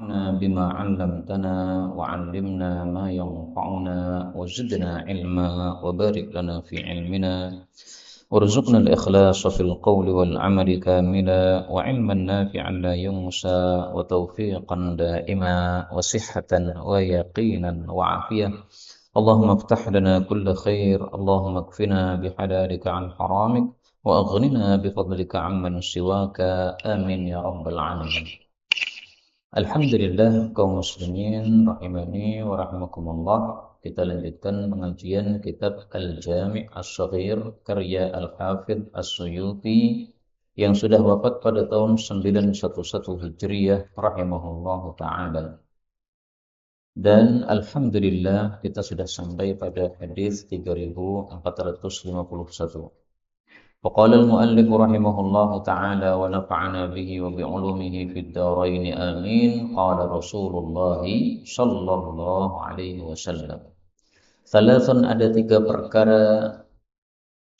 وانفعنا بما علمتنا وعلمنا ما ينفعنا وزدنا علما وبارك لنا في علمنا وارزقنا الإخلاص في القول والعمل كاملا وعلما نافعا لا ينسى وتوفيقا دائما وصحة ويقينا وعافية. اللهم افتح لنا كل خير، اللهم اكفنا بحلالك عن حرامك وأغننا بفضلك عمن سواك، آمين يا رب العالمين. Alhamdulillah kaum muslimin rahimani wa rahimakumullah. Kita lanjutkan pengajian kitab Al-Jami' As-Shaghir karya Al-Hafidh As-Suyuti yang sudah wafat pada tahun 911 Hijriyah rahimahullahu ta'ala. Dan alhamdulillah kita sudah sampai pada hadis 3451. وقال المؤلف رحمه الله تعالى ونفعنا به وبعلومه في الدارين آمين. قال رسول الله صلى الله عليه وسلم Thalathun, ada tiga perkara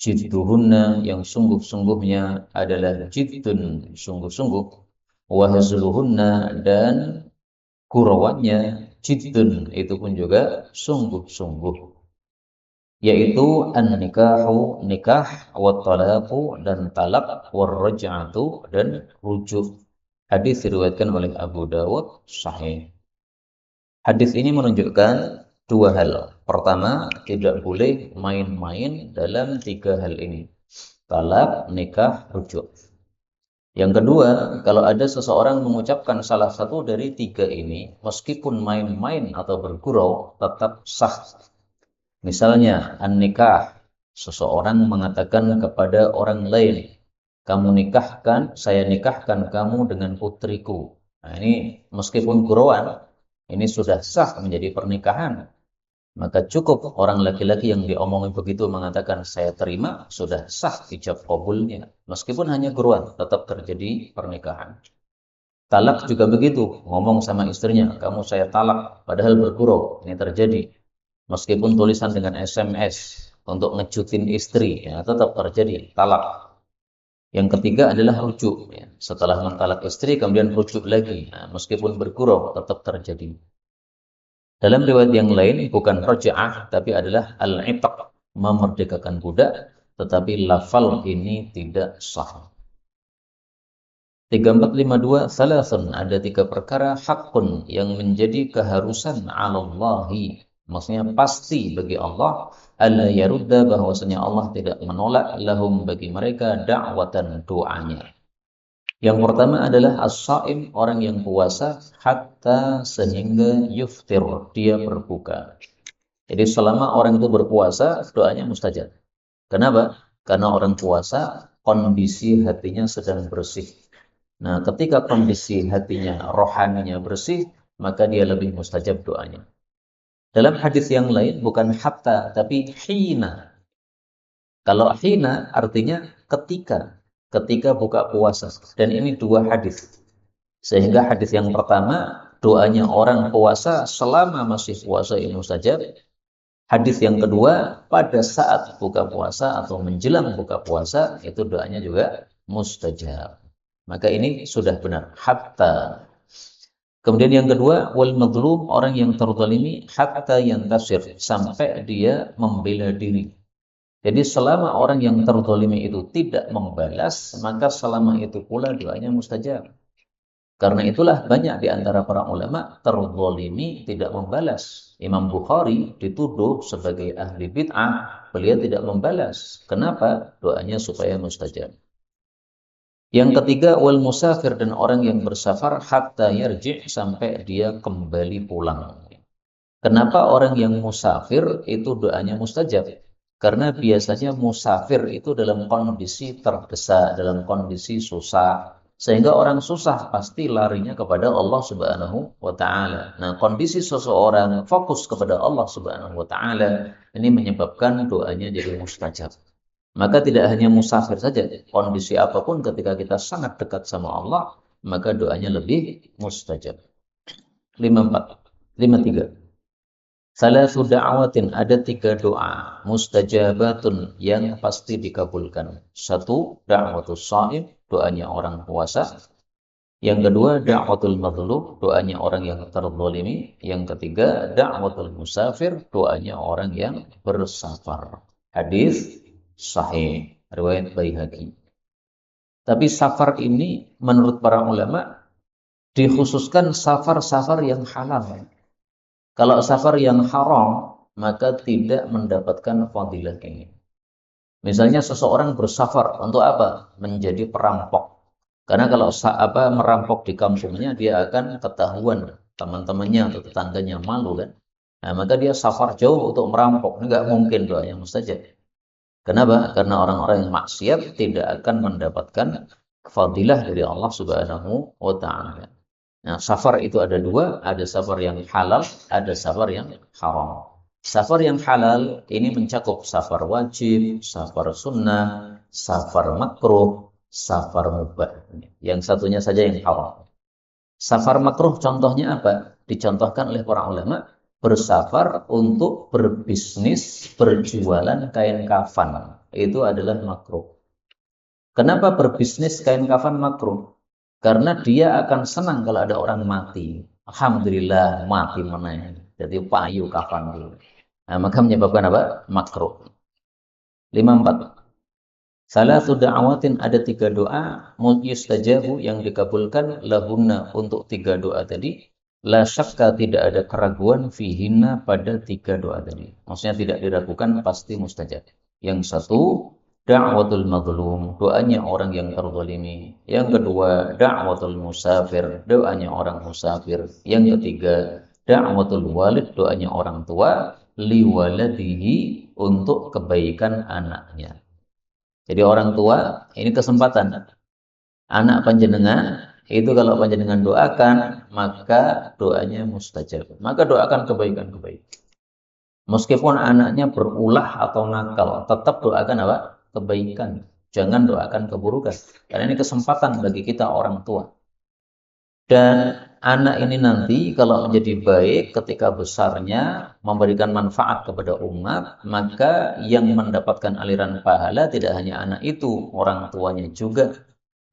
jidduhunna yang sungguh-sungguhnya adalah jiddun sungguh-sungguh, wahazluhunna dan gurauannya jiddun itu pun juga sungguh-sungguh, yaitu an-nikahu nikah, wa talaqu dan talak, wa raj'atu dan rujuk. Hadis diriwayatkan oleh Abu Dawud sahih. Hadis ini menunjukkan dua hal. Pertama, tidak boleh main-main dalam tiga hal ini: talak, nikah, rujuk. Yang kedua, kalau ada seseorang mengucapkan salah satu dari tiga ini, meskipun main-main atau bergurau, tetap sah. Misalnya, an-nikah, seseorang mengatakan kepada orang lain, saya nikahkan kamu dengan putriku. Nah, ini meskipun gurauan, ini sudah sah menjadi pernikahan. Maka cukup orang laki-laki yang diomongin begitu mengatakan saya terima, sudah sah ijab qabulnya. Meskipun hanya gurauan, tetap terjadi pernikahan. Talak juga begitu, ngomong sama istrinya, kamu saya talak, padahal bergurau, ini terjadi. Meskipun tulisan dengan SMS untuk ngejutin istri, ya, tetap terjadi talak. Yang ketiga adalah rujuk, ya. Setelah mentalak istri kemudian rujuk lagi, nah, meskipun bergurau tetap terjadi. Dalam riwayat yang lain bukan raja'ah tapi adalah al-'itaq, memerdekakan budak, tetapi lafal ini tidak sah. 3452, salasun, ada tiga perkara hakun yang menjadi keharusan 'alallahi, maksudnya pasti bagi Allah, alla yarudda, bahwasanya Allah tidak menolak, lahum, bagi mereka, da'watan, doanya. Yang pertama adalah as-shaim, orang yang puasa, hatta, sehingga yuftir, dia berbuka. Jadi selama orang itu berpuasa, doanya mustajab. Kenapa? Karena orang puasa kondisi hatinya sedang bersih. Nah, ketika kondisi hatinya, rohaninya bersih, maka dia lebih mustajab doanya. Dalam hadis yang lain bukan hatta tapi hina. Kalau hina artinya ketika buka puasa. Dan ini dua hadis. Sehingga hadis yang pertama, doanya orang puasa selama masih puasa ini mustajab. Hadis yang kedua, pada saat buka puasa atau menjelang buka puasa, itu doanya juga mustajab. Maka ini sudah benar, hatta. Kemudian yang kedua, wal madlum, orang yang terzalimi, hatta yantasir, sampai dia membela diri. Jadi selama orang yang terzalimi itu tidak membalas, maka selama itu pula doanya mustajab. Karena itulah banyak di antara para ulama terzalimi tidak membalas. Imam Bukhari dituduh sebagai ahli bid'ah, beliau tidak membalas. Kenapa? Doanya supaya mustajab. Yang ketiga, wal musafir, dan orang yang bersafar, hatta yarji', sampai dia kembali pulang. Kenapa orang yang musafir itu doanya mustajab? Karena biasanya musafir itu dalam kondisi terdesak, dalam kondisi susah. Sehingga orang susah pasti larinya kepada Allah Subhanahu wa ta'ala. Nah, kondisi seseorang fokus kepada Allah Subhanahu wa ta'ala, ini menyebabkan doanya jadi mustajab. Maka tidak hanya musafir saja, kondisi apapun ketika kita sangat dekat sama Allah, maka doanya lebih mustajab. 53. Salasu da'awatin, ada tiga doa mustajabatun yang pasti dikabulkan. Satu, da'watus shaim, doanya orang puasa. Yang kedua, da'watul mazlum, doanya orang yang terzalimi. Yang ketiga, da'watul musafir, doanya orang yang bersafar. Hadis sahih, riwayat Baihaqi. Tapi safar ini menurut para ulama dikhususkan safar-safar yang halal. Kalau safar yang haram, maka tidak mendapatkan fadilah ini. Misalnya seseorang bersafar untuk apa? Menjadi perampok. Karena kalau merampok di kampungnya, dia akan ketahuan teman-temannya atau tetangganya malu kan. Nah, maka dia safar jauh untuk merampok. Enggak mungkin doanya mustajab. Kenapa? Karena orang-orang yang maksiat tidak akan mendapatkan fadilah dari Allah Subhanahu wa taala. Nah, safar itu ada dua, ada safar yang halal, ada safar yang haram. Safar yang halal ini mencakup safar wajib, safar sunnah, safar makruh, safar mubah. Yang satunya saja yang haram. Safar makruh contohnya apa? Dicontohkan oleh para ulama, bersafar untuk berbisnis, berjualan kain kafan. Itu adalah makruh. Kenapa berbisnis kain kafan makruh? Karena dia akan senang kalau ada orang mati. Alhamdulillah mati mana. Jadi payu kafan dulu. Nah, maka menyebabkan apa? Makruh. 54. Salatu da'awatin, ada 3 doa yustajabu yang dikabulkan lahunna untuk 3 doa tadi. La syakka, tidak ada keraguan fihinna pada 3 doa tadi. Maksudnya tidak diragukan, pasti mustajab. Yang satu, da'watul mazlum, doanya orang yang terzalimi. Yang kedua, da'watul musafir, doanya orang musafir. Yang ketiga, da'watul walid, doanya orang tua liwaladihi, untuk kebaikan anaknya. Jadi orang tua ini kesempatan. Anak panjenengan itu kalau panjenengan doakan, maka doanya mustajab. Maka doakan kebaikan-kebaikan. Meskipun anaknya berulah atau nakal, tetap doakan apa? Kebaikan. Jangan doakan keburukan. Karena ini kesempatan bagi kita orang tua. Dan anak ini nanti kalau menjadi baik ketika besarnya, memberikan manfaat kepada umat, maka yang mendapatkan aliran pahala tidak hanya anak itu, orang tuanya juga.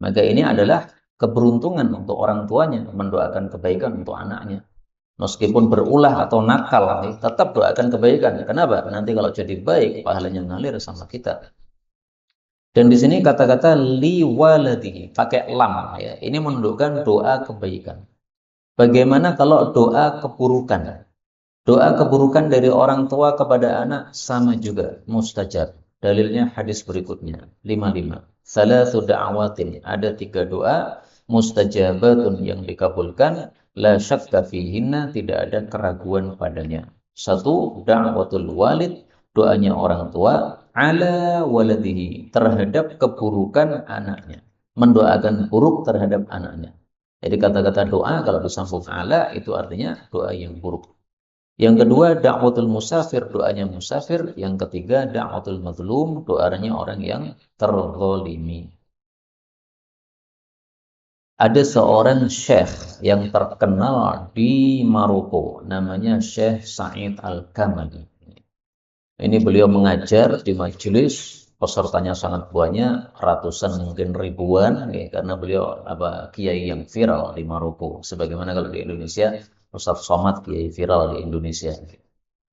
Maka ini adalah keberuntungan untuk orang tuanya mendoakan kebaikan untuk anaknya. Meskipun berulah atau nakal, tetap doakan kebaikan. Kenapa? Nanti kalau jadi baik, pahalanya ngalir sama kita. Dan di sini kata-kata liwaladihi pakai lam ya. Ini menunjukkan doa kebaikan. Bagaimana kalau doa keburukan? Doa keburukan dari orang tua kepada anak sama juga mustajab. Dalilnya hadis berikutnya 55. Salasu da'awatin, ada 3 doa mustajabatun yang dikabulkan, la syakka fihinna, tidak ada keraguan padanya. 1. Da'watul walid, doanya orang tua ala waladihi, terhadap keburukan anaknya, mendoakan buruk terhadap anaknya. Jadi kata-kata doa kalau disambung ala itu artinya doa yang buruk. Yang kedua, da'watul musafir, doanya musafir. Yang ketiga, da'watul mazlum, doanya orang yang terzalimi. Ada seorang syekh yang terkenal di Maroko, namanya Syekh Said Al-Kamali. Ini beliau mengajar di majelis, pesertanya sangat banyak, ratusan mungkin ribuan, ya, karena beliau kiai yang viral di Maroko. Sebagaimana kalau di Indonesia, Ustaz Somad kiai viral di Indonesia.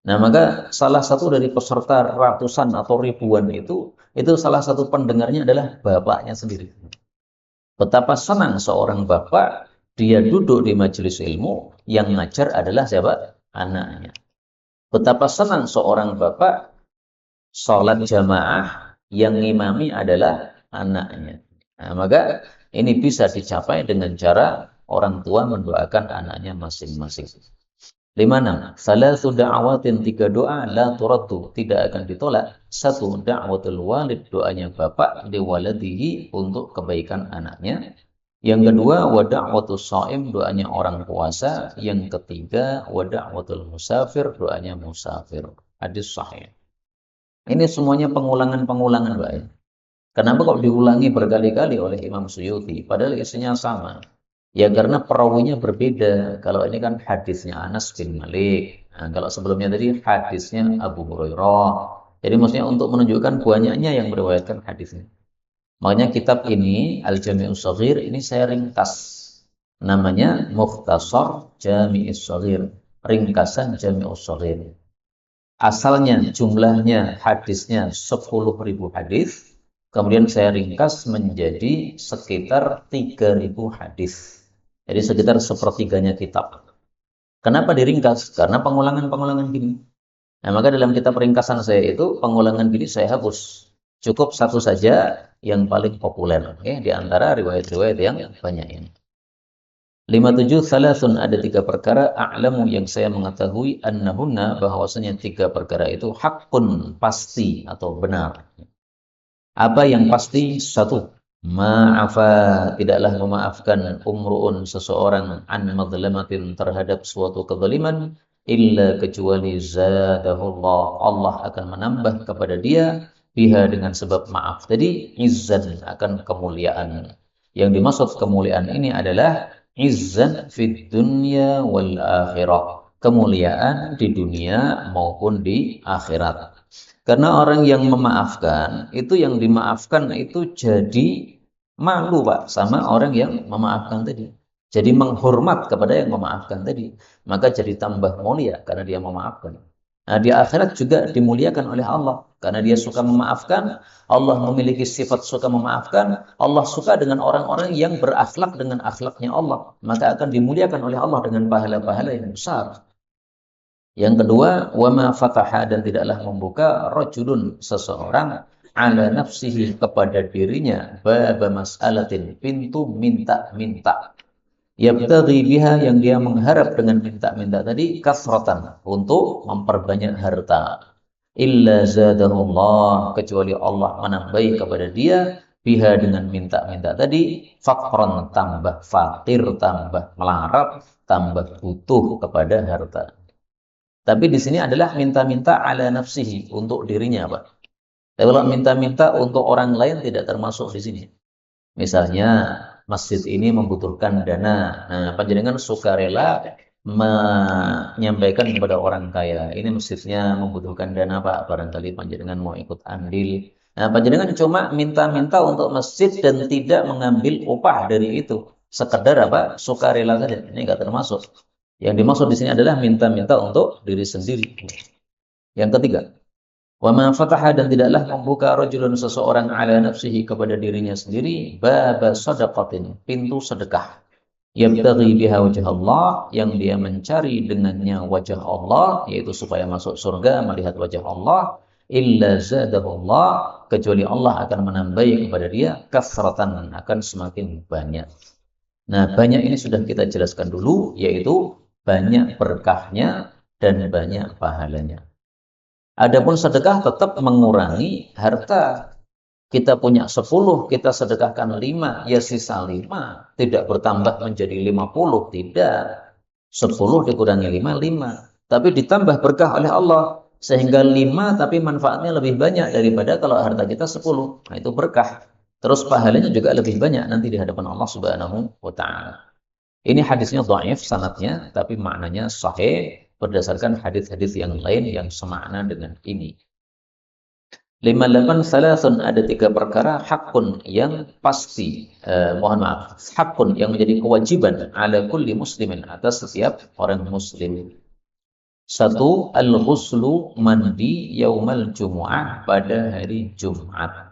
Nah, maka salah satu dari peserta ratusan atau ribuan itu salah satu pendengarnya adalah bapaknya sendiri. Betapa senang seorang bapak, dia duduk di majelis ilmu, yang ngajar adalah siapa? Anaknya. Betapa senang seorang bapak sholat jamaah yang ngimami adalah anaknya. Nah, maka ini bisa dicapai dengan cara orang tua mendoakan anaknya masing-masing. 56. Salasu da'awatin, 3 doa la turaddu, tidak akan ditolak. 1. Da'watul walid, doanya bapak liwaladihi, untuk kebaikan anaknya. Yang kedua, wa da'watus shaim, doanya orang puasa. Yang ketiga, wa da'watul musafir, doanya musafir. Hadis sahih. Ini semuanya pengulangan-pengulangan, Pak. Kenapa kok diulangi berkali-kali oleh Imam Suyuti? Padahal isinya sama. Ya karena perawinya berbeda. Kalau ini kan hadisnya Anas bin Malik. Nah, kalau sebelumnya tadi hadisnya Abu Hurairah. Jadi maksudnya untuk menunjukkan banyaknya yang meriwayatkan hadisnya. Makanya kitab ini Al-Jami'us Shaghir ini saya ringkas. Namanya Mukhtasar Jami'us Shaghir, ringkasan Jami'us Shaghir. Asalnya jumlahnya hadisnya 10.000 hadis, kemudian saya ringkas menjadi sekitar 3.000 hadis. Jadi sekitar sepertiganya kitab. Kenapa diringkas? Karena pengulangan-pengulangan gini. Nah, maka dalam kitab ringkasan saya itu pengulangan gini saya hapus. Cukup satu saja yang paling populer, di antara riwayat-riwayat yang banyak ini. 57 salasun, ada 3 perkara a'lamu yang saya mengetahui annahunna bahwasanya 3 perkara itu haqqun, pasti atau benar. Apa yang pasti? 1, ma'afa, tidaklah memaafkan umruun seseorang an madlamatin, terhadap suatu kezaliman, illa kecuali zadahullah, Allah akan menambah kepada dia biha, dengan sebab maaf tadi, izzan, akan kemuliaan. Yang dimaksud kemuliaan ini adalah izzan fid dunya wal akhirah, kemuliaan di dunia maupun di akhirat. Karena orang yang memaafkan, itu yang dimaafkan itu jadi malu, Pak, sama orang yang memaafkan tadi. Jadi menghormat kepada yang memaafkan tadi. Maka jadi tambah mulia karena dia memaafkan. Nah, di akhirat juga dimuliakan oleh Allah. Karena dia suka memaafkan, Allah memiliki sifat suka memaafkan, Allah suka dengan orang-orang yang berakhlak dengan akhlaknya Allah. Maka akan dimuliakan oleh Allah dengan pahala-pahala yang besar. Yang kedua, wama fataha, dan tidaklah membuka rajulun seseorang ala nafsihi, kepada dirinya, baba mas'alatin, pintu minta-minta, yabtaghi biha, yang dia mengharap dengan minta-minta tadi, kasratan, untuk memperbanyak harta, illa zadahullah, kecuali Allah menambahi kepada dia biha, dengan minta-minta tadi, faqran, tambah fakir, tambah melarat, tambah butuh kepada harta. Tapi di sini adalah minta-minta ala nafsihi, untuk dirinya, Pak. Tapi kalau minta-minta untuk orang lain tidak termasuk di sini. Misalnya masjid ini membutuhkan dana. Nah, panjenengan sukarela menyampaikan kepada orang kaya, ini masjidnya membutuhkan dana, Pak. Barangkali panjenengan mau ikut andil. Nah, panjenengan cuma minta-minta untuk masjid dan tidak mengambil upah dari itu. Sekedar apa? Sukarela saja. Ini enggak termasuk. Yang dimaksud di sini adalah minta-minta untuk diri sendiri. Yang ketiga, wa ma fataha, dan tidaklah membuka rajulun seseorang ala nafsihi, kepada dirinya sendiri, baba sadaqatin, pintu sedekah, yabtaghi biha wajh Allah, yang dia mencari dengannya wajah Allah, yaitu supaya masuk surga melihat wajah Allah, illa zadahullah, kecuali Allah akan menambahi kepada dia kasratan, akan semakin banyak. Nah, banyak ini sudah kita jelaskan dulu, yaitu banyak berkahnya dan banyak pahalanya. Adapun sedekah tetap mengurangi harta. Kita punya 10, kita sedekahkan 5, ya sisa 5. Tidak bertambah menjadi 50, tidak. 10 dikurangi 5, 5. Tapi ditambah berkah oleh Allah. Sehingga 5 tapi manfaatnya lebih banyak daripada kalau harta kita 10. Nah, itu berkah. Terus pahalanya juga lebih banyak nanti di hadapan Allah Subhanahu wa ta'ala. Ini hadisnya dhaif sanadnya, tapi maknanya sahih berdasarkan hadis-hadis yang lain yang semakna dengan ini. 58 salasun, ada 3 perkara hakun, yang pasti, hakun, yang menjadi kewajiban ala kulli muslimin, atas setiap orang muslim. 1, al-ghuslu, mandi yaumal jumu'ah, pada hari Jumat.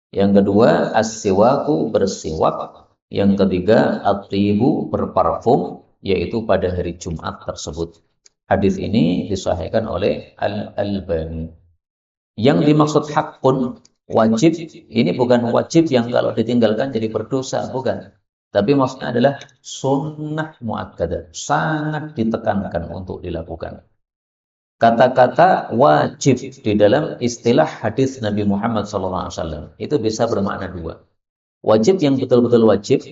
Yang kedua, as-siwaku, bersiwak. Yang ketiga, at-tibu, berparfum, yaitu pada hari Jumat tersebut. Hadis ini disahihkan oleh Al-Albani. Yang dimaksud hakun, wajib, ini bukan wajib yang kalau ditinggalkan jadi berdosa, bukan. Tapi maksudnya adalah sunnah muakkadah, sangat ditekankan untuk dilakukan. Kata-kata wajib di dalam istilah hadis Nabi Muhammad SAW itu bisa bermakna 2. Wajib yang betul-betul wajib,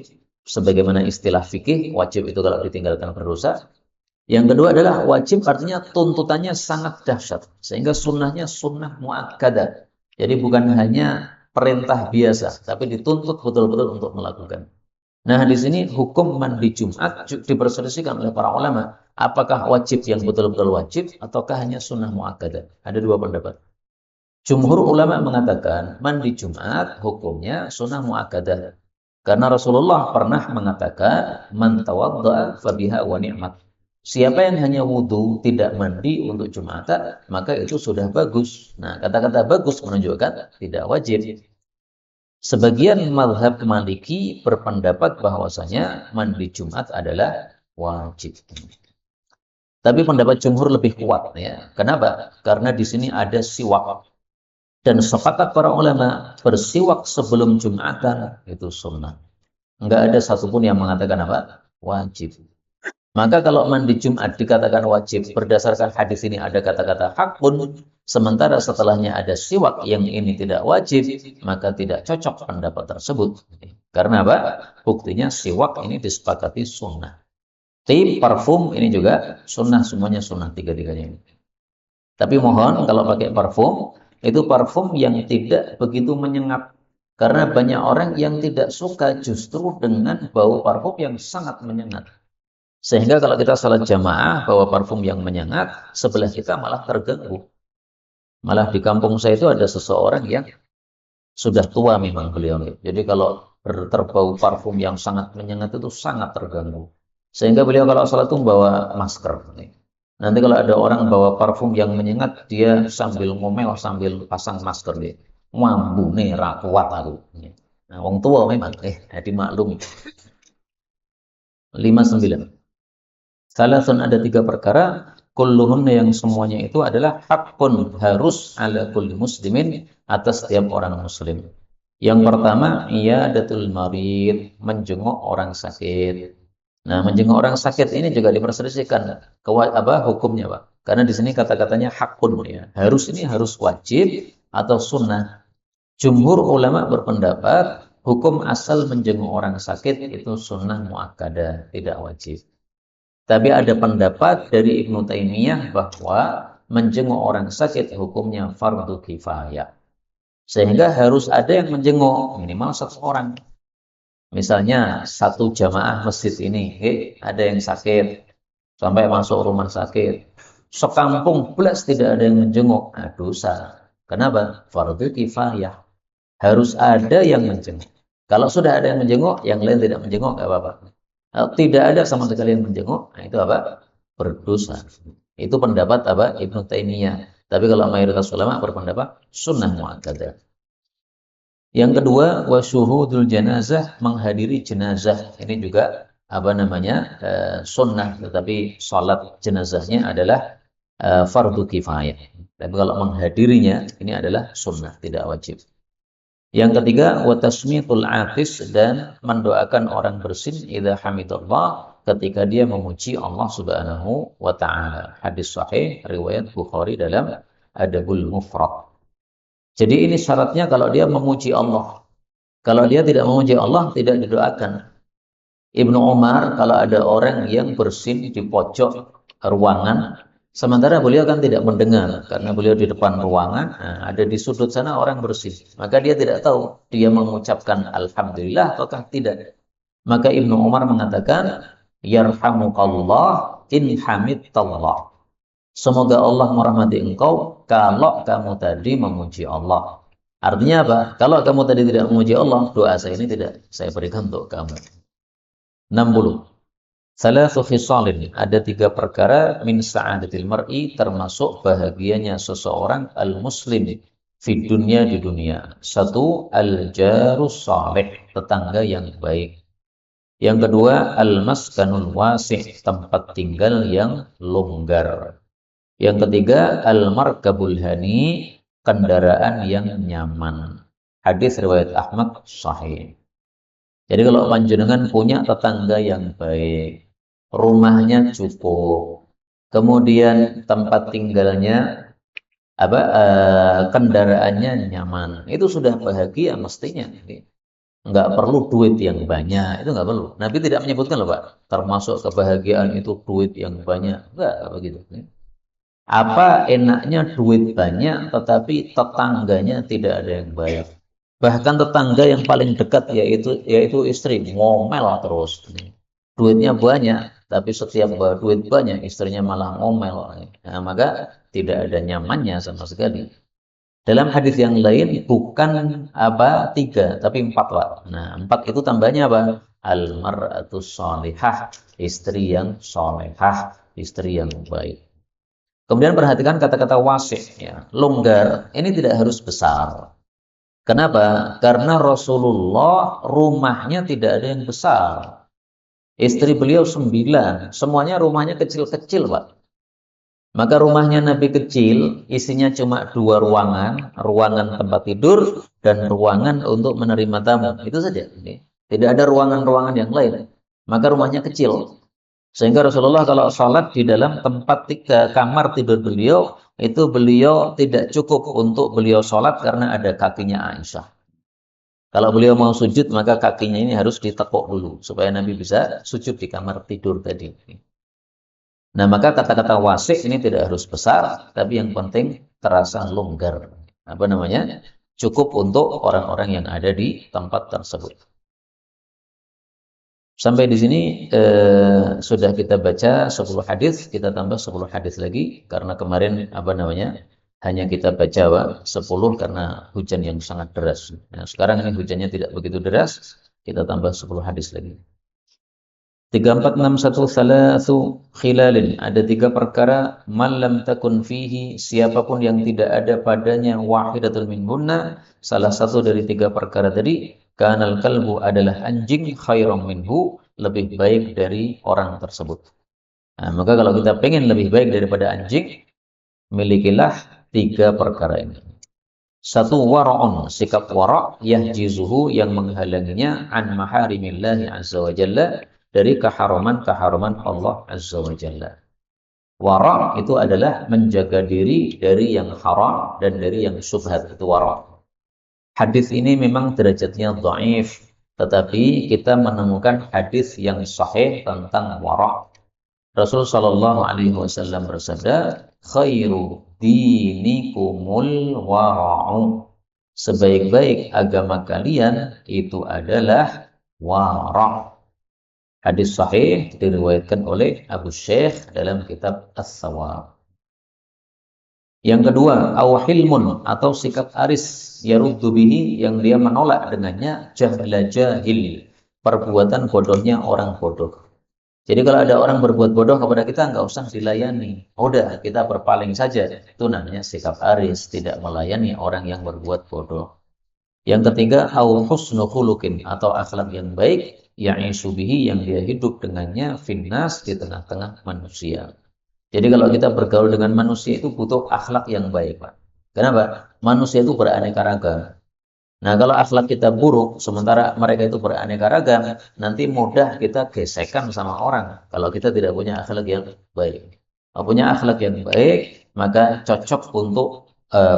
sebagaimana istilah fikih, wajib itu kalau ditinggalkan berdosa. Yang kedua adalah wajib, artinya tuntutannya sangat dahsyat, sehingga sunnahnya sunnah muakkadah. Jadi bukan hanya perintah biasa, tapi dituntut betul-betul untuk melakukan. Nah, di sini hukum mandi Jumat diperselisihkan oleh para ulama. Apakah wajib yang betul-betul wajib, ataukah hanya sunnah muakkadah? Ada 2 pendapat. Jumhur ulama mengatakan mandi Jumat hukumnya sunnah muakkadah. Karena Rasulullah pernah mengatakan, man tawadda'a fabiha wa ni'mat. Siapa yang hanya wudhu tidak mandi untuk Jumatan, maka itu sudah bagus. Nah, kata-kata bagus menunjukkan tidak wajib. Sebagian mazhab Maliki berpendapat bahwasanya mandi Jumat adalah wajib. Tapi pendapat jumhur lebih kuat ya. Kenapa? Karena di sini ada siwak. Dan sepakat para ulama bersiwak sebelum Jumatan itu sunnah. Enggak ada satupun yang mengatakan apa? Wajib. Maka kalau mandi Jumat dikatakan wajib berdasarkan hadis ini ada kata-kata hakun, sementara setelahnya ada siwak yang ini tidak wajib, maka tidak cocok pendapat tersebut. Karena apa? Buktinya siwak ini disepakati sunnah. Tip, parfum ini juga sunnah, semuanya sunnah tiga-tiganya ini. Tapi mohon kalau pakai parfum, itu parfum yang tidak begitu menyengat. Karena banyak orang yang tidak suka justru dengan bau parfum yang sangat menyengat. Sehingga kalau kita salat jamaah bawa parfum yang menyengat, sebelah kita malah terganggu. Malah di kampung saya itu ada seseorang yang sudah tua memang beliau. Jadi kalau terbau parfum yang sangat menyengat itu sangat terganggu. Sehingga beliau kalau salat itu bawa masker. Nanti kalau ada orang bawa parfum yang menyengat, dia sambil ngomel sambil pasang masker dia. Mambu nih kuat aku. Nah, wong tua memang jadi maklum. 59. Salasun ada 3 perkara, kulluhunna yang semuanya itu adalah hakun harus ala kulli muslimin atas setiap orang muslim. Yang pertama, iyadatul marid, menjenguk orang sakit. Nah, menjenguk orang sakit ini juga diperselisihkan hukumnya, Pak. Karena di sini kata-katanya hakun ya. Harus ini harus wajib atau sunnah. Jumhur ulama berpendapat hukum asal menjenguk orang sakit itu sunnah muakkadah, tidak wajib. Tapi ada pendapat dari Ibnu Taimiyah bahwa menjenguk orang sakit hukumnya fardu kifayah. Sehingga harus ada yang menjenguk, minimal 1 orang. Misalnya satu jamaah masjid ini, ada yang sakit, sampai masuk rumah sakit. Sekampung belas tidak ada yang menjenguk, nah dosa. Kenapa? Fardu kifayah. Harus ada yang menjenguk. Kalau sudah ada yang menjenguk, yang lain tidak menjenguk, nggak apa-apa. Tidak ada sama sekali yang menjenguk, nah itu apa? Berdosa. Itu pendapat apa? Ibnu Taimiyah. Tapi kalau mayoritas ulama berpendapat sunnah muakkadah. Yang kedua, wasyuhudul janazah, menghadiri jenazah. Ini juga sunnah, tetapi salat jenazahnya adalah fardu kifayah. Tapi kalau menghadirinya ini adalah sunnah, tidak wajib. Yang ketiga, wa tasmitul atis, dan mendoakan orang bersin idza hamidallah, ketika dia memuji Allah Subhanahu wa taala. Hadis sahih riwayat Bukhari dalam Adabul Mufrad. Jadi ini syaratnya kalau dia memuji Allah. Kalau dia tidak memuji Allah, tidak didoakan. Ibnu Umar kalau ada orang yang bersin di pojok ruangan, sementara beliau kan tidak mendengar karena beliau di depan ruangan, ada di sudut sana orang bersih. Maka dia tidak tahu dia mengucapkan alhamdulillah ataukah tidak. Maka Ibnu Umar mengatakan, yarhamukallah in hamidtallah. Semoga Allah merahmati engkau kalau kamu tadi memuji Allah. Artinya apa? Kalau kamu tadi tidak memuji Allah, doa saya ini tidak saya berikan untuk kamu. 60. Salasu khisalin, ada 3 perkara min sa'adatil mar'i, termasuk bahagianya seseorang al-muslim fi dunia, di dunia. 1. Al-jarus salih, tetangga yang baik. Yang kedua, al-maskanul wasi', tempat tinggal yang longgar. Yang ketiga, al-markabul hani, kendaraan yang nyaman. Hadis riwayat Ahmad sahih. Jadi kalau panjenengan punya tetangga yang baik, rumahnya cukup, kemudian tempat tinggalnya kendaraannya nyaman, itu sudah bahagia mestinya. Nggak perlu duit yang banyak, itu nggak perlu. Nabi tidak menyebutkan loh Pak, termasuk kebahagiaan itu duit yang banyak, nggak begitu. Apa enaknya duit banyak tetapi tetangganya tidak ada yang baik. Bahkan tetangga yang paling dekat yaitu istri, ngomel terus. Duitnya banyak, tapi setiap bawa duit banyak, istrinya malah ngomel. Nah, maka tidak ada nyamannya sama sekali. Dalam hadis yang lain bukan apa 3 tapi 4 Pak. Nah 4 itu tambahnya apa? Al-mar'atus sholihah, istri yang sholihah, istri yang baik. Kemudian perhatikan kata-kata wasi' ya, longgar. Ini tidak harus besar. Kenapa? Karena Rasulullah rumahnya tidak ada yang besar. Istri beliau 9, semuanya rumahnya kecil-kecil Pak. Maka rumahnya Nabi kecil, isinya cuma 2 ruangan, ruangan tempat tidur dan ruangan untuk menerima tamu. Itu saja. Tidak ada ruangan-ruangan yang lain. Maka rumahnya kecil. Sehingga Rasulullah kalau sholat di dalam tempat kamar tidur beliau, itu beliau tidak cukup untuk beliau sholat karena ada kakinya Aisyah. Kalau beliau mau sujud, maka kakinya ini harus ditekuk dulu, supaya Nabi bisa sujud di kamar tidur tadi. Nah, maka kata-kata wasik ini tidak harus besar, tapi yang penting terasa longgar. Apa namanya? Cukup untuk orang-orang yang ada di tempat tersebut. Sampai di sini sudah kita baca 10 hadis, kita tambah 10 hadis lagi karena kemarin apa namanya? Hanya kita baca 10 karena hujan yang sangat deras. Nah, sekarang ini hujannya tidak begitu deras, kita tambah 10 hadis lagi. 3461 salasu khilalin, ada 3 perkara malam takun fihi, siapapun yang tidak ada padanya wahidatul minhunna, salah satu dari 3 perkara tadi, kanal kalbu adalah anjing, khairam minhu, lebih baik dari orang tersebut. Nah, maka kalau kita pengen lebih baik daripada anjing, milikilah 3 perkara ini. 1, wara'un, sikap wara' yahjizuhu, yang menghalanginya an maharimillahi azza wa jalla, dari keharaman-keharaman Allah azza wa jalla. Wara' itu adalah menjaga diri dari yang haram dan dari yang syubhat, itu wara'. Hadis ini memang derajatnya dhaif, tetapi kita menemukan hadis yang sahih tentang wara'. Rasul sallallahu alaihi wasallam bersabda, khairu dinikumul wara'u, sebaik-baik agama kalian itu adalah wara'. Hadis sahih diriwayatkan oleh Abu Syekh dalam kitab As-Sawab. Yang kedua, awhilmun, atau sikap aris, yaruddu bihi, yang dia menolak dengannya jahla jahil, perbuatan bodohnya orang bodoh. Jadi kalau ada orang berbuat bodoh kepada kita, nggak usah dilayani. Udah, kita berpaling saja. Itu namanya sikap aris, tidak melayani orang yang berbuat bodoh. Yang ketiga, au husnu khuluqin, atau akhlak yang baik, ya'isu bihi, yang dia hidup dengannya finnas, di tengah-tengah manusia. Jadi kalau kita bergaul dengan manusia itu butuh akhlak yang baik, Pak. Kenapa? Manusia itu beraneka ragam. Nah, kalau akhlak kita buruk, sementara mereka itu beraneka ragam, nanti mudah kita gesekan sama orang. Kalau kita tidak punya akhlak yang baik. Kalau punya akhlak yang baik, maka cocok untuk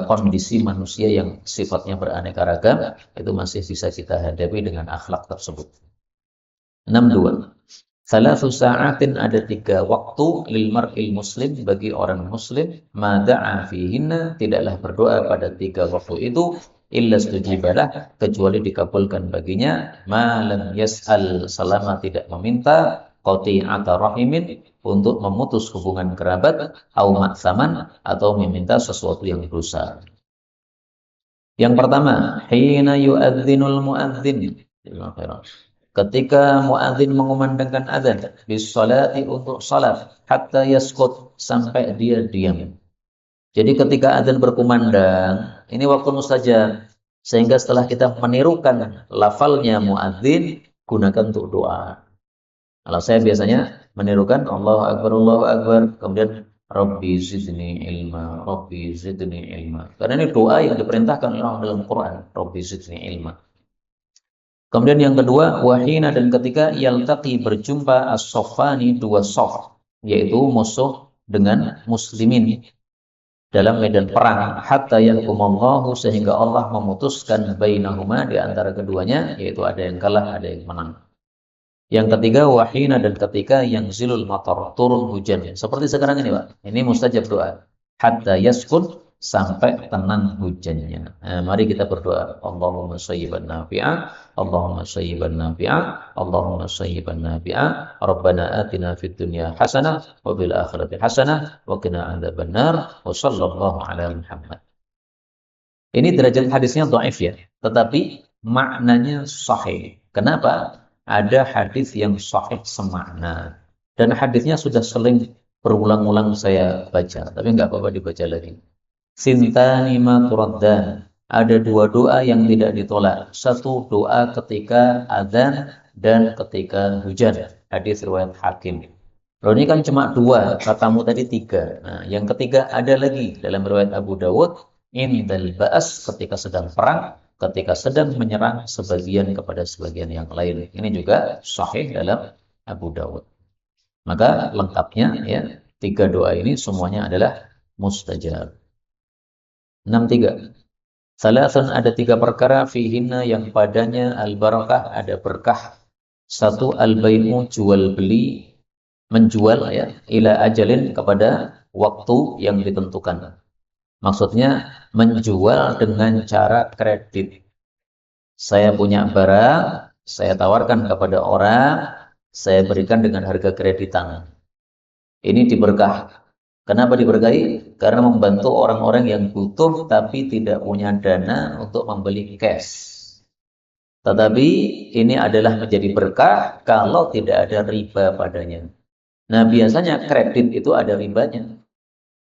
kondisi manusia yang sifatnya beraneka ragam, itu masih bisa kita hadapi dengan akhlak tersebut. 62. Salasu sa'atin, ada 3 waktu lil mar'il muslim, bagi orang muslim, mada'a fihinna, tidaklah berdoa pada 3 waktu itu, illa stujibalah, kecuali dikabulkan baginya, ma lam yas'al, selama tidak meminta, qati'ata rahimin, untuk memutus hubungan kerabat, au ma'thaman, atau meminta sesuatu yang dosa. Yang pertama, hina yu'adzinul mu'adzin, ketika muadzin mengumandangkan azan, bis salati, untuk salat, hatta yaskut, sampai dia diam. Jadi ketika azan berkumandang, ini waktu mustajab, sehingga setelah kita menirukan lafalnya muadzin, gunakan untuk doa. Kalau saya biasanya menirukan Allahu Akbar, kemudian Rabbi zidni ilma, Rabbi zidni ilma. Karena ini doa yang diperintahkan oleh Allah dalam Quran, Rabbi zidni ilma. Kemudian yang kedua, wahina, dan ketika yaltaqi, berjumpa as-saffani, 2 saf, yaitu musuh dengan muslimin dalam medan perang, hatta yahkumallahu, sehingga Allah memutuskan bainahuma, di antara keduanya, yaitu ada yang kalah, ada yang menang. Yang ketiga, wahina, dan ketika yang zilul matar, turun hujan. Seperti sekarang ini, Pak. Ini mustajab doa. Hatta yaskun, sampai tenang hujannya. Nah, mari kita berdoa. Allahumma sayyiban nafi'a, Allahumma sayyiban nafi'a, Allahumma sayyiban nafi'a. Rabbana atina fid dunya hasanah, wa bil akhirati hasanah, wa qina adzabannar, wa sallallahu ala Muhammad. Ini derajat hadisnya dhaif ya, tetapi maknanya sahih. Kenapa? Ada hadis yang sahih semakna. Dan hadisnya sudah sering berulang-ulang saya baca, tapi nggak apa-apa dibaca lagi. Sintani ma turaddan. Ada dua doa yang tidak ditolak. Satu doa ketika adzan dan ketika hujan. Hadis riwayat Hakim. Loh ini kan cuma dua, katamu tadi tiga. Nah, yang ketiga ada lagi dalam riwayat Abu Dawud, indal ba'as ketika sedang perang, ketika sedang menyerang sebagian kepada sebagian yang lain. Ini juga sahih dalam Abu Dawud. Maka lengkapnya ya, tiga doa ini semuanya adalah mustajab. 63. Salasun ada tiga perkara fihinna yang padanya al-barakah ada berkah. Satu al-bai'u jual beli, menjual ya, ila ajalin kepada waktu yang ditentukan. Maksudnya menjual dengan cara kredit. Saya punya barang, saya tawarkan kepada orang, saya berikan dengan harga kreditan. Ini diberkah. Kenapa diberkahi? Karena membantu orang-orang yang butuh tapi tidak punya dana untuk membeli cash. Tetapi ini adalah menjadi berkah kalau tidak ada riba padanya. Nah, biasanya kredit itu ada ribanya.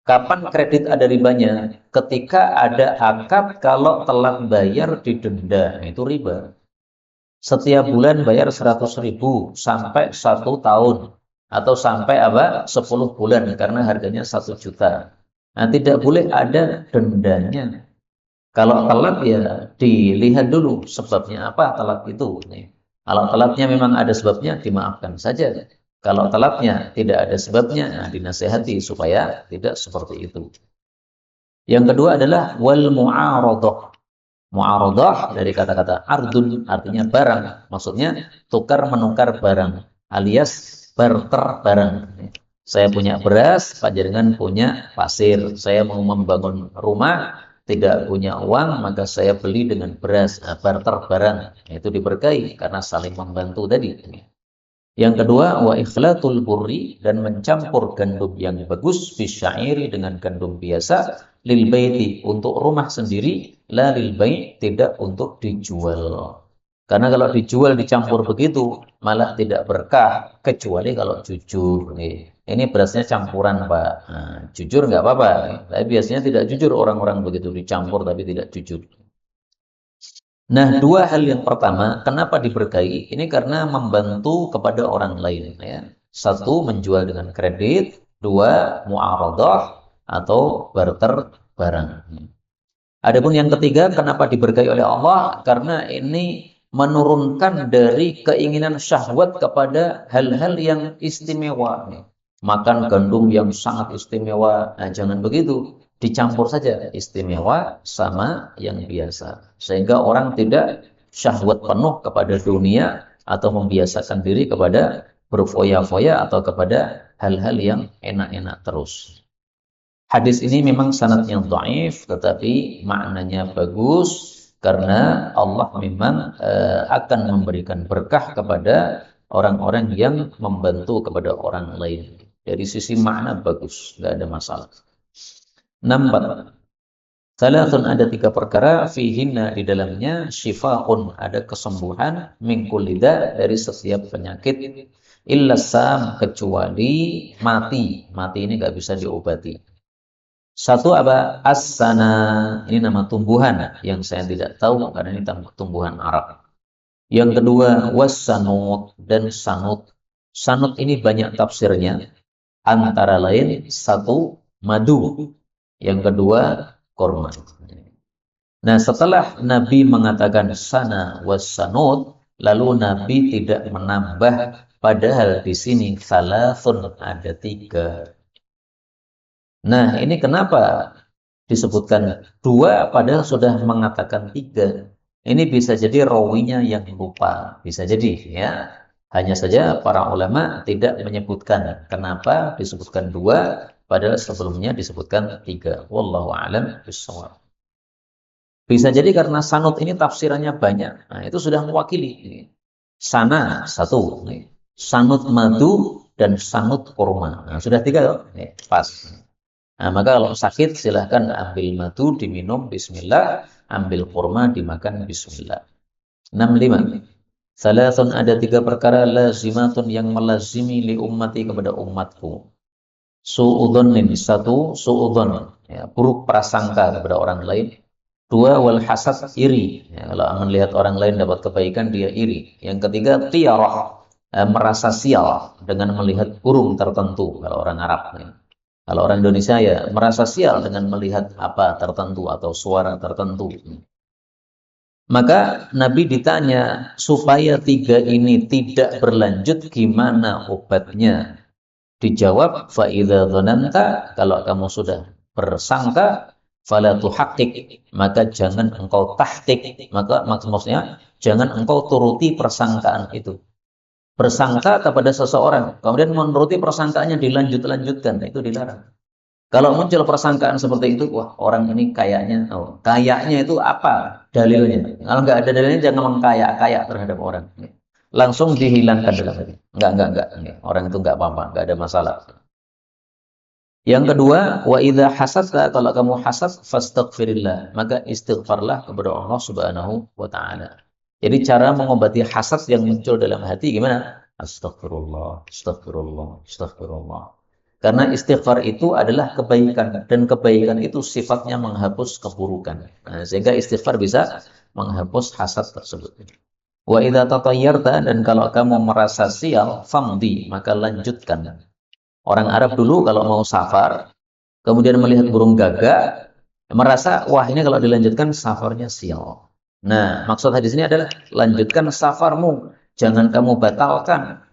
Kapan kredit ada ribanya? Ketika ada akad kalau telat bayar didenda, itu riba. Setiap bulan bayar 100.000 sampai 1 tahun. Atau sampai 10 bulan karena harganya 1 juta. Nah, tidak boleh ada dendanya. Kalau telat ya dilihat dulu sebabnya apa telat itu. Kalau telatnya memang ada sebabnya, dimaafkan saja. Kalau telatnya tidak ada sebabnya, nah, dinasehati supaya tidak seperti itu. Yang kedua adalah wal mu'aradhah. Mu'aradhah dari kata-kata ardun artinya barang. Maksudnya tukar menukar barang alias barter barang. Saya punya beras, Pak Jaringan punya pasir. Saya mau membangun rumah, tidak punya uang, maka saya beli dengan beras, barter barang. Itu diberkahi karena saling membantu tadi. Yang kedua, wa ikhlatul burri dan mencampur gandum yang bagus bisyairi dengan gandum biasa lil baiti untuk rumah sendiri, la lil bai' tidak untuk dijual. Karena kalau dijual dicampur begitu malah tidak berkah kecuali kalau jujur. Ini berasnya campuran Pak. Nah, jujur nggak apa-apa. Tapi biasanya tidak jujur orang-orang begitu dicampur tapi tidak jujur. Nah, dua hal yang pertama, kenapa diberkahi? Ini karena membantu kepada orang lain. Ya. Satu, menjual dengan kredit. Dua, mu'aradhah atau barter barang. Adapun yang ketiga, kenapa diberkahi oleh Allah? Karena ini menurunkan dari keinginan syahwat kepada hal-hal yang istimewa. Makan gandum yang sangat istimewa, nah, jangan begitu. Dicampur saja istimewa sama yang biasa. Sehingga orang tidak syahwat penuh kepada dunia atau membiasakan diri kepada berfoya-foya atau kepada hal-hal yang enak-enak terus. Hadis ini memang sanadnya dhaif tetapi maknanya bagus karena Allah memang akan memberikan berkah kepada orang-orang yang membantu kepada orang lain. Dari sisi makna bagus, nggak ada masalah. Nomor salatun ada tiga perkara fihinna di dalamnya syifaun ada kesembuhan min kulli dari setiap penyakit illa sam kecuali mati. Mati ini nggak bisa diobati. Satu apa? As-sana. Ini nama tumbuhan yang saya tidak tahu karena ini tumbuhan Arab. Yang kedua was-sanut dan sanut. Sanut ini banyak tafsirnya. Antara lain satu madu. Yang kedua korma. Nah, setelah Nabi mengatakan sana was-sanut, lalu Nabi tidak menambah, padahal di sini salasun ada tiga. Nah, ini kenapa disebutkan dua padahal sudah mengatakan tiga. Ini bisa jadi rawinya yang lupa, bisa jadi ya. Hanya saja para ulama tidak menyebutkan kenapa disebutkan dua padahal sebelumnya disebutkan tiga. Wallahu a'lam bishawab. Bisa jadi karena sanut ini tafsirannya banyak. Nah, itu sudah mewakili. Sana satu, sanut madu dan sanut kurma. Nah, sudah tiga loh. Pas. Nah, maka kalau sakit silahkan ambil madu diminum bismillah, ambil kurma dimakan bismillah. 65. Salasun, ada 3 perkara lazimatun yang melazimi li ummati kepada umatku. Su'udhonin, 1 su'udhon, ya, buruk prasangka kepada orang lain. 2 wal hasad, iri, ya, kalau melihat orang lain dapat kebaikan dia iri. Yang ketiga tiarah, merasa sial dengan melihat burung tertentu kalau orang Arab, ya. Kalau orang Indonesia ya merasa sial dengan melihat apa tertentu atau suara tertentu. Maka Nabi ditanya, supaya 3 ini tidak berlanjut gimana obatnya? Dijawab, fa idza dzananta, kalau kamu sudah bersangka, fala tuhaqqiq, maka jangan engkau tahqiq, maka maksudnya jangan engkau turuti persangkaan itu. Bersangka kepada seseorang, kemudian menuruti persangkaannya dilanjut-lanjutkan, itu dilarang. Kalau muncul persangkaan seperti itu, wah orang ini kayaknya, kayaknya itu apa dalilnya? Kalau nggak ada dalilnya jangan mengkayak-kayak terhadap orang. Langsung dihilangkan dalam hati. Enggak. Orang itu enggak apa-apa, enggak ada masalah. Yang kedua, wa idza hasadta, kalau kamu hasad fastaghfirillah, maka istighfarlah kepada Allah Subhanahu wa taala. Jadi cara mengobati hasad yang muncul dalam hati gimana? Astagfirullah, astagfirullah, astagfirullah. Karena istighfar itu adalah kebaikan, dan kebaikan itu sifatnya menghapus keburukan. Nah, sehingga istighfar bisa menghapus hasad tersebut. Wa idza tatayyarta, dan kalau kamu merasa sial, famdi, maka lanjutkan. Orang Arab dulu kalau mau safar, kemudian melihat burung gagak, merasa, wah ini kalau dilanjutkan safarnya sial. Nah, maksud hadis ini adalah lanjutkan safarmu, jangan kamu batalkan.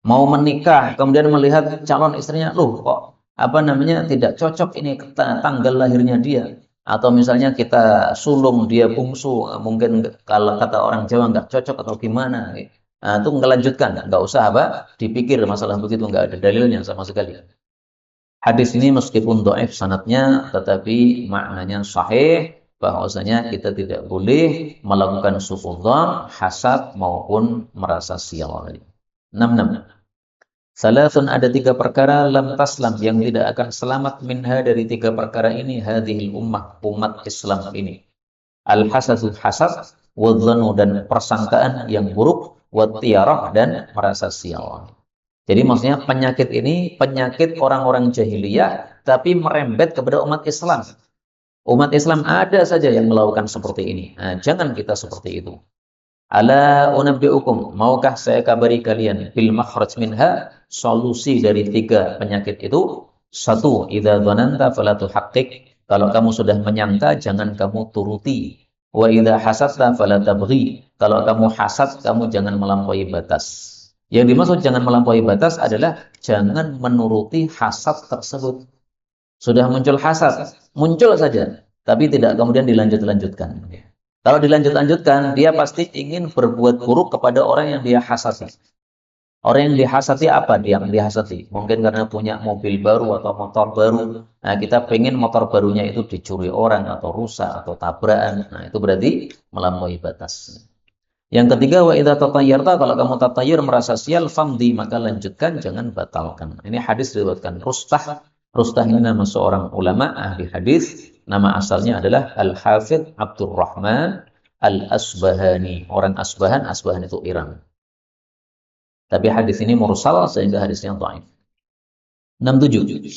Mau menikah, kemudian melihat calon istrinya, loh kok apa namanya tidak cocok ini tanggal lahirnya dia. Atau misalnya kita sulung dia bungsu, mungkin kalau kata orang Jawa nggak cocok atau gimana. Nah, itu ngelanjutkan, nggak usah apa dipikir masalah begitu, nggak ada dalilnya sama sekali. Hadis ini meskipun dhaif sanadnya, tetapi maknanya sahih, bahwasanya kita tidak boleh melakukan suudzon, hasad maupun merasa sial. 66. Salasun, ada 3 perkara lam taslam, yang tidak akan selamat minha, dari 3 perkara ini, hadhil ummah, umat Islam ini. Al-hasadu, hasad, wadhanu, dan persangkaan yang buruk, wattiyarah, dan merasa sial. Jadi maksudnya penyakit ini penyakit orang-orang jahiliyah, tapi merembet kepada umat Islam. Umat Islam ada saja yang melakukan seperti ini. Nah, jangan kita seperti itu. Ala unabbi'ukum, maukah saya kabari kalian, bil makhraj minha, solusi dari 3 penyakit itu. 1, idza dhananta fala tuhaqqiq, kalau kamu sudah menyangka jangan kamu turuti. Wa idza hasadta fala tabghi, kalau kamu hasad kamu jangan melampaui batas. Yang dimaksud jangan melampaui batas adalah jangan menuruti hasad tersebut. Sudah muncul hasad, muncul saja, tapi tidak kemudian dilanjut-lanjutkan. Kalau dilanjut-lanjutkan, dia pasti ingin berbuat buruk kepada orang yang dia hasati. Orang yang dihasati apa? Dia yang dihasati mungkin karena punya mobil baru atau motor baru. Nah, kita pengen motor barunya itu dicuri orang atau rusak atau tabrakan. Nah, itu berarti melampaui batas. Yang ketiga, wa idza tatayyarta, kalau kamu tatayyur merasa sial, famdi, maka lanjutkan, jangan batalkan. Ini hadis diriwayatkan Rustah. Rustah ini nama seorang ulama ahli hadis. Nama asalnya adalah Al-Hafidh Abdurrahman Al-Asbahani. Orang Asbahan, Asbahan itu Iran. Tapi hadis ini mursal sehingga hadisnya dhaif. 67.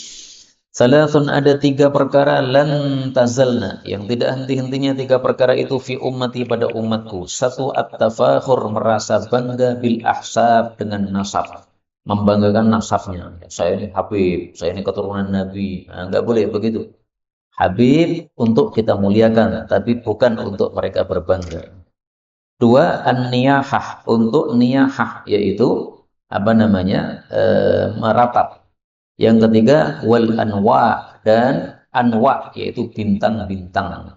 Salasun, ada 3 perkara lan tazalna, yang tidak henti-hentinya 3 perkara itu, fi ummati, pada umatku. 1, at-tafakhur, merasa bangga, bil ahsab, dengan nasab, membanggakan nasabnya. Saya ini Habib, saya ini keturunan Nabi. Nah, nggak boleh begitu. Habib untuk kita muliakan, tapi bukan untuk mereka berbangga. 2, an-niyahah, untuk niyahah, yaitu apa namanya, meratap. Yang ketiga, wal anwa, dan anwa, yaitu bintang-bintang.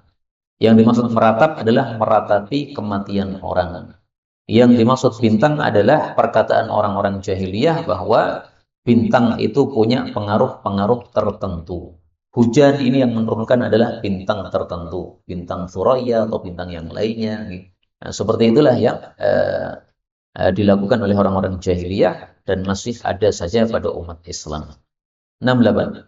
Yang dimaksud meratap adalah meratapi kematian orang. Yang dimaksud bintang adalah perkataan orang-orang jahiliyah bahwa bintang itu punya pengaruh-pengaruh tertentu. Hujan ini yang menurunkan adalah bintang tertentu, bintang Suraya atau bintang yang lainnya. Nah, seperti itulah yang dilakukan oleh orang-orang jahiliyah dan masih ada saja pada umat Islam. 68.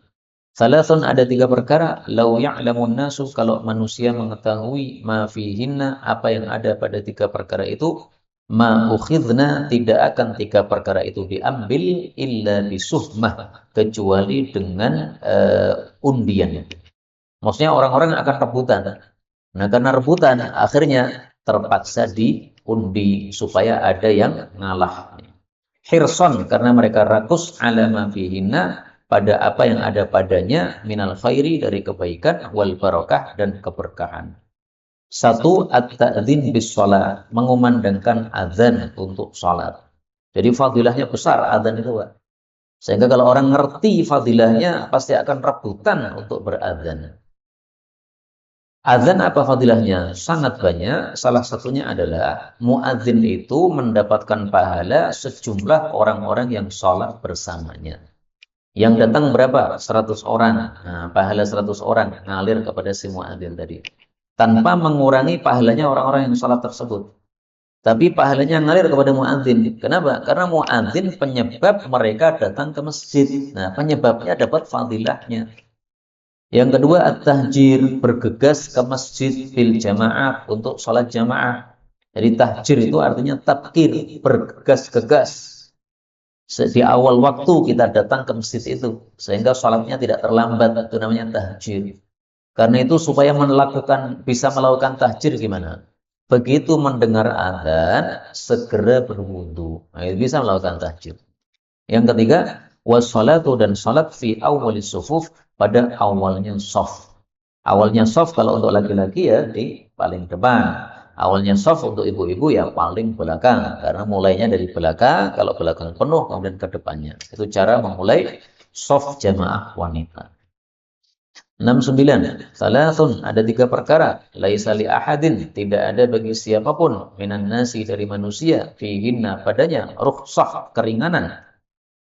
Salasun ada tiga perkara, lau ya'lamun nasu kalau manusia mengetahui ma fihinna apa yang ada pada tiga perkara itu, ma ukhidna tidak akan tiga perkara itu diambil illa bisuhmah kecuali dengan undian. Maksudnya orang-orang akan rebutan. Nah, karena rebutan akhirnya terpaksa diundi supaya ada yang ngalah. Hirson karena mereka rakus ala ma fihinna pada apa yang ada padanya minal khairi dari kebaikan wal barakah dan keberkahan. Satu, at-ta'dzin bis shalah, mengumandangkan azan untuk salat. Jadi fadilahnya besar azan itu, Pak. Sehingga kalau orang ngerti fadilahnya pasti akan rebutan untuk berazan. Azan apa fadilahnya? Sangat banyak. Salah satunya adalah muadzin itu mendapatkan pahala sejumlah orang-orang yang sholat bersamanya. Yang datang berapa? 100 orang. Nah, pahala 100 orang ngalir kepada si muadzin tadi. Tanpa mengurangi pahalanya orang-orang yang sholat tersebut. Tapi pahalanya ngalir kepada muadzin. Kenapa? Karena muadzin penyebab mereka datang ke masjid. Nah, penyebabnya dapat fadilahnya. Yang kedua, at-tahjir, bergegas ke masjid bil jamaah untuk sholat jamaah. Jadi tahjir itu artinya tabkir, bergegas-gegas. Di awal waktu kita datang ke masjid itu, sehingga sholatnya tidak terlambat, itu namanya tahjir. Karena itu supaya bisa melakukan tahjir gimana? Begitu mendengar azan, segera berwudu. Nah, itu bisa melakukan tahjir. Yang ketiga, wassalatu dan salat fi awwalis sufuf pada awalnya shaf. Awalnya shaf kalau untuk laki-laki ya di paling depan. Awalnya shaf untuk ibu-ibu ya paling belakang. Karena mulainya dari belakang, kalau belakang penuh kemudian ke depannya. Itu cara memulai shaf jamaah wanita. 69. Salasun ada tiga perkara. Laisa li ahadin tidak ada bagi siapapun minan nasi dari manusia fihinna padanya rukhsah keringanan.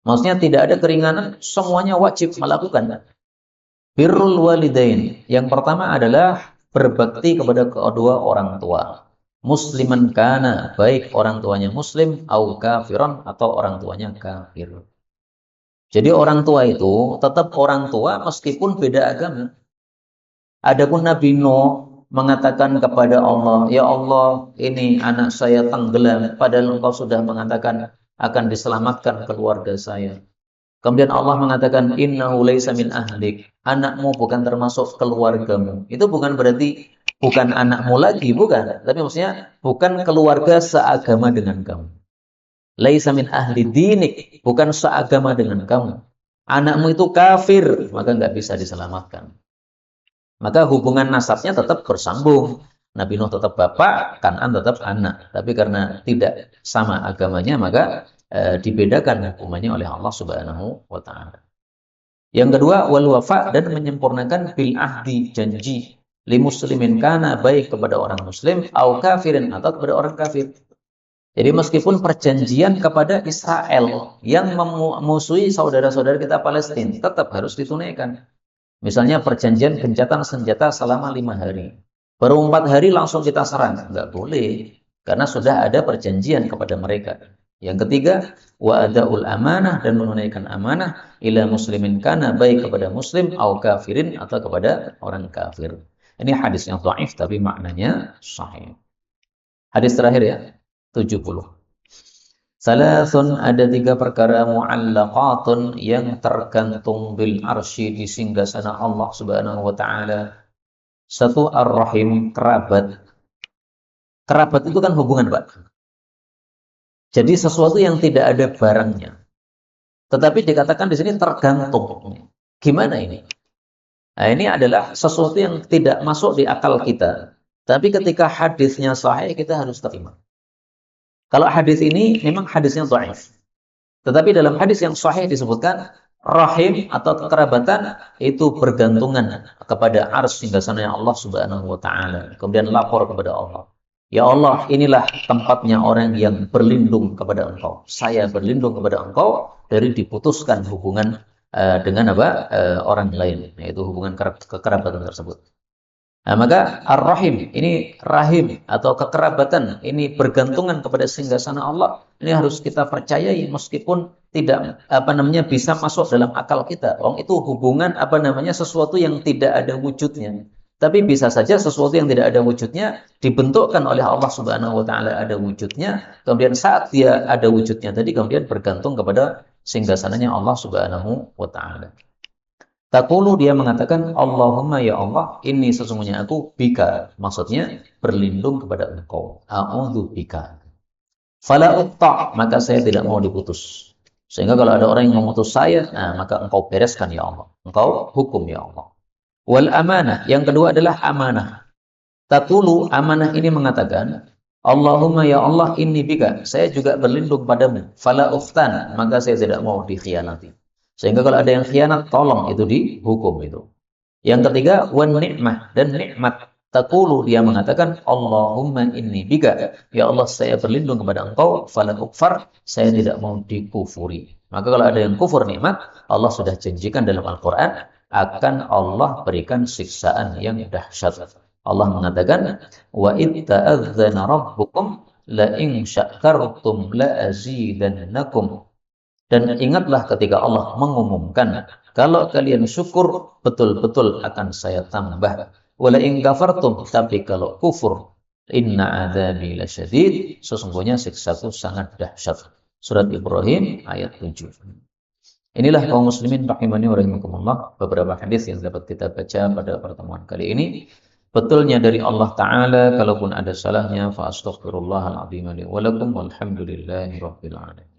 Maksudnya tidak ada keringanan, semuanya wajib melakukan. Birrul walidain. Yang pertama adalah berbakti kepada kedua orang tua. Musliman kana, baik orang tuanya muslim, au kafiran, atau orang tuanya kafir. Jadi orang tua itu tetap orang tua meskipun beda agama. Adapun Nabi Nuh mengatakan kepada Allah, ya Allah, ini anak saya tenggelam, padahal engkau sudah mengatakan akan diselamatkan keluarga saya. Kemudian Allah mengatakan, innahu laisa min ahlik, anakmu bukan termasuk keluargamu. Itu bukan berarti bukan anakmu lagi, bukan. Tapi maksudnya bukan keluarga seagama dengan kamu. Laisa min ahli dinik, bukan seagama dengan kamu. Anakmu itu kafir, maka nggak bisa diselamatkan. Maka hubungan nasabnya tetap bersambung. Nabi Nuh tetap bapak, Kan'an tetap anak. Tapi karena tidak sama agamanya, maka dibedakan hukumannya oleh Allah Subhanahu wa taala. Yang kedua, wal wafa, dan menyempurnakan bil ahdi, janji li muslimin kana, baik kepada orang muslim au kafirin, atau kepada orang kafir. Jadi meskipun perjanjian kepada Israel yang memusuhi saudara-saudara kita Palestina tetap harus ditunaikan. Misalnya perjanjian gencatan senjata selama 5 hari. Baru 4 hari langsung kita serang. Nggak boleh. Karena sudah ada perjanjian kepada mereka. Yang ketiga, wa ada'ul amanah, dan menunaikan amanah ila muslimin kana, baik kepada muslim au kafirin, atau kepada orang kafir. Ini hadis yang dhaif tapi maknanya sahih. Hadis terakhir ya, 70. Salasun ada tiga perkara mu'allaqatun yang tergantung bil arsy di singgasana Allah Subhanahu wa taala. Satu, ar-rahim, kerabat. Kerabat itu kan hubungan, Pak. Jadi sesuatu yang tidak ada barangnya. Tetapi dikatakan di sini tergantung. Gimana ini? Nah, ini adalah sesuatu yang tidak masuk di akal kita. Tapi ketika hadisnya sahih, kita harus terima. Kalau hadis ini memang hadisnya dhaif. Tetapi dalam hadis yang sahih disebutkan rahim atau kekerabatan itu bergantungan kepada arsy singgasana Allah Subhanahu wa taala. Kemudian lapor kepada Allah. Ya Allah, inilah tempatnya orang yang berlindung kepada Engkau. Saya berlindung kepada Engkau dari diputuskan hubungan dengan orang lain, yaitu hubungan kekerabatan tersebut. Nah, maka ar-rahim, ini rahim atau kekerabatan, ini bergantungan kepada singgasana Allah. ini harus kita percayai meskipun tidak bisa masuk dalam akal kita. Itu hubungan sesuatu yang tidak ada wujudnya. Tapi bisa saja sesuatu yang tidak ada wujudnya dibentukkan oleh Allah Subhanahu wa taala ada wujudnya, kemudian saat dia ada wujudnya tadi kemudian bergantung kepada singgasananya Allah Subhanahu wa taala. Taqulu dia mengatakan Allahumma ya Allah, ini sesungguhnya aku bika, maksudnya berlindung kepada Engkau. A'udzu bika. Fala uqta, maka saya tidak mau diputus. Sehingga kalau ada orang yang memutus saya, maka Engkau bereskan ya Allah. Engkau hukum ya Allah. Wal amanah, yang kedua adalah amanah. Taqulu, amanah ini mengatakan Allahumma ya Allah inni bika, saya juga berlindung padamu. Fala uqtan, maka saya tidak mau dikhianati. Sehingga kalau ada yang khianat, tolong itu dihukum itu. Yang ketiga, wan ni'mah, dan nikmat. Taqulu, dia mengatakan Allahumma inni bika, ya Allah saya berlindung kepada Engkau, fala ukfar, saya tidak mau dikufuri. Maka kalau ada yang kufur nikmat, Allah sudah janjikan dalam Al-Quran akan Allah berikan siksaan yang dahsyat. Allah mengatakan wa id ta'adzana rabbukum la in syakartum la azidannakum. Dan ingatlah ketika Allah mengumumkan, kalau kalian syukur, betul-betul akan saya tambah. Wala in kafartum, tapi kalau kufur, inna adzabi lasyadid, sesungguhnya siksaku sangat dahsyat. Surat Ibrahim ayat 7. Inilah kaum muslimin rahimani wa rahimakumullah, beberapa hadis yang dapat kita baca pada pertemuan kali ini. Betulnya dari Allah Ta'ala, kalaupun ada salahnya, fa astaghfirullahal azim li wa lakum walhamdulillahi rabbil alamin.